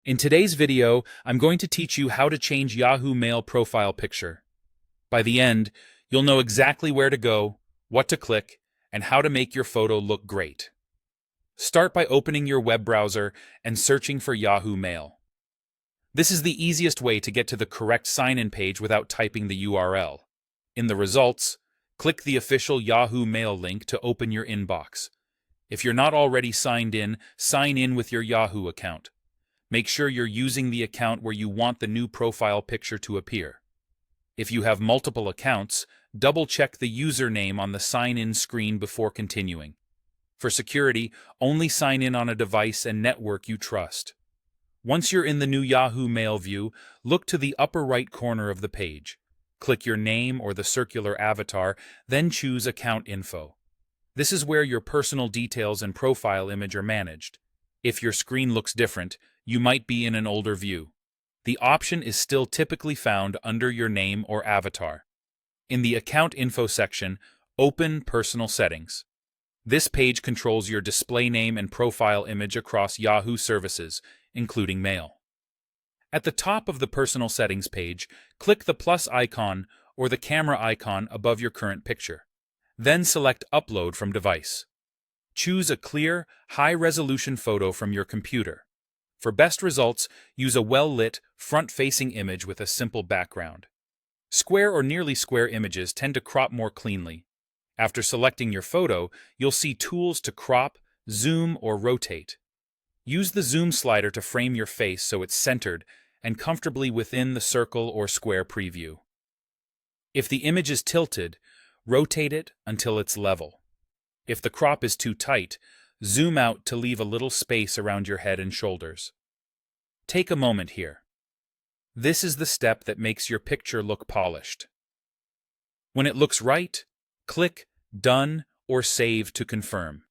In today's video, I'm going to teach you how to change Yahoo Mail profile picture. By the end, you'll know exactly where to go, what to click, and how to make your photo look great. Start by opening your web browser and searching for Yahoo Mail. This is the easiest way to get to the correct sign-in page without typing the URL. In the results, click the official Yahoo Mail link to open your inbox. If you're not already signed in, sign in with your Yahoo account. Make sure you're using the account where you want the new profile picture to appear. If you have multiple accounts, double-check the username on the sign-in screen before continuing. For security, only sign in on a device and network you trust. Once you're in the new Yahoo Mail view, look to the upper right corner of the page. Click your name or the circular avatar, then choose Account Info. This is where your personal details and profile image are managed. If your screen looks different, you might be in an older view. The option is still typically found under your name or avatar. In the Account Info section, open Personal Settings. This page controls your display name and profile image across Yahoo services, including Mail. At the top of the Personal Settings page, click the plus icon or the camera icon above your current picture. Then select Upload from Device. Choose a clear, high-resolution photo from your computer. For best results, use a well-lit, front-facing image with a simple background. Square or nearly square images tend to crop more cleanly. After selecting your photo, you'll see tools to crop, zoom, or rotate. Use the zoom slider to frame your face so it's centered and comfortably within the circle or square preview. If the image is tilted, rotate it until it's level. If the crop is too tight, zoom out to leave a little space around your head and shoulders. Take a moment here. This is the step that makes your picture look polished. When it looks right, click Done or Save to confirm.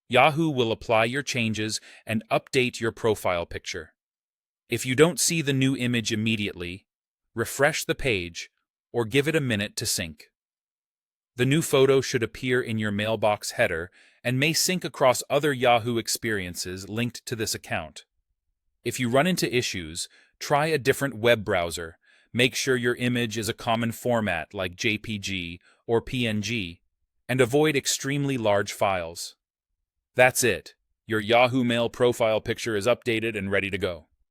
Yahoo will apply your changes and update your profile picture. If you don't see the new image immediately, refresh the page or give it a minute to sync. The new photo should appear in your mailbox header and may sync across other Yahoo experiences linked to this account. If you run into issues, try a different web browser. Make sure your image is a common format like JPG or PNG, and avoid extremely large files. That's it. Your Yahoo Mail profile picture is updated and ready to go.